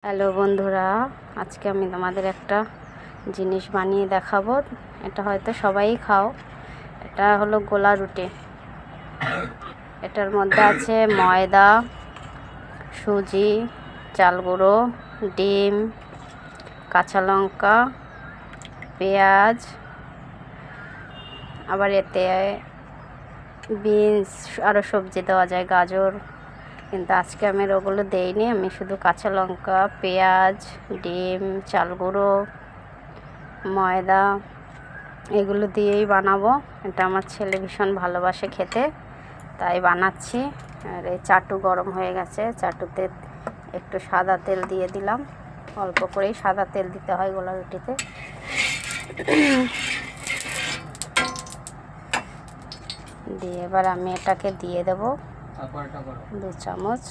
Hello বন্ধুরা, আজকে আমি তোমাদের একটা জিনিস বানিয়ে দেখাবো। এটা হয়তো সবাই খাও। এটা হলো গোলা রুটি। এটার মধ্যে আছে ময়দা, সুজি, চাল গুঁড়ো, ডিম, কাঁচা লঙ্কা, পেঁয়াজ, আবার এতে বিনস আরও সবজি দেওয়া যায়, গাজর, কিন্তু আজকে আমি ওগুলো দেইনি। আমি শুধু কাঁচা লঙ্কা, পেঁয়াজ, ডিম, চাল গুঁড়ো, ময়দা এগুলো দিয়েই বানাবো। এটা আমার ছেলে ভীষণ ভালোবাসে খেতে, তাই বানাচ্ছি। আর এই চাটু গরম হয়ে গেছে, চাটুতে একটু সাদা তেল দিয়ে দিলাম। অল্প করেই সাদা তেল দিতে হয় গোলা রুটিতে। দিয়ে এবার আমি এটাকে দিয়ে দেব 2 চামচ।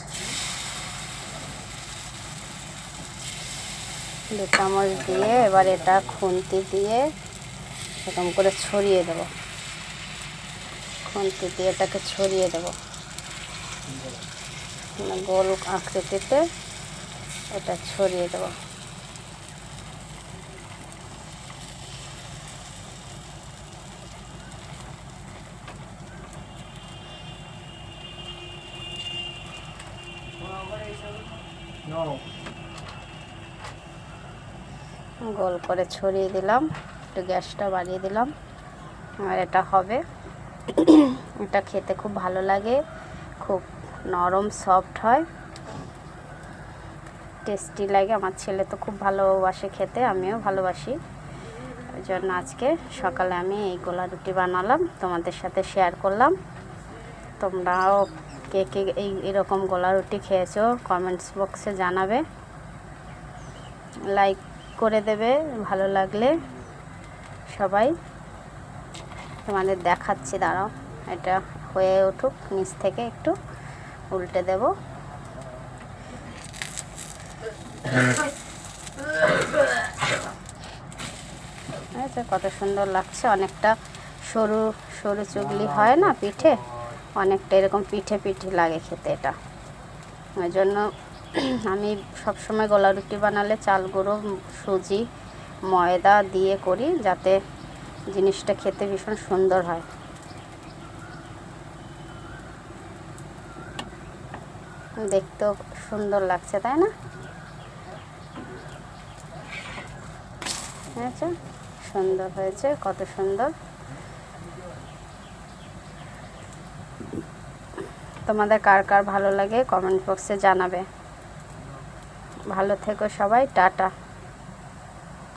2 চামচ দিয়ে এবার এটা খুন্তি দিয়ে এরকম করে ছড়িয়ে দেব। খুন্তি দিয়ে এটাকে ছড়িয়ে দেব গোল আকৃতিতে, এটা ছড়িয়ে দেব। গোল করে ছড়িয়ে দিলাম, একটু গ্যাসটা বাড়িয়ে দিলাম। আর এটা হবে, এটা খেতে খুব ভালো লাগে, খুব নরম সফট হয়, টেস্টি লাগে। আমার ছেলে তো খুব ভালোবাসে খেতে, আমিও ভালোবাসি। ওই জন্য আজকে সকালে আমি এই গোলা রুটি বানালাম, তোমাদের সাথে শেয়ার করলাম। তোমরাও কে কে এরকম গোলা রুটি খেয়েছো কমেন্টস বক্সে জানাবে, লাইক করে দেবে ভালো লাগলে সবাই। তোমাদের দেখাচ্ছি, দাঁড়াও, এটা হয়ে উঠুক, নিচ থেকে একটু উল্টে দেব। আচ্ছা, কত সুন্দর লাগছে। অনেকটা সরু সরু চুগলি হয় না পিঠে, অনেকটা এরকম পিঠে পিঠে লাগে খেতে এটা। ওই জন্য আমি সবসময় গোলা রুটি বানালে চাল গুঁড়ো, সুজি, ময়দা দিয়ে করি, যাতে জিনিসটা খেতে ভীষণ সুন্দর হয়। দেখতেও সুন্দর লাগছে, তাই না? আচ্ছা, সুন্দর হয়েছে, কত সুন্দর। তোমাদের কার কার ভালো লাগে কমেন্ট বক্সে জানাবে। ভালো থেকো সবাই, টাটা।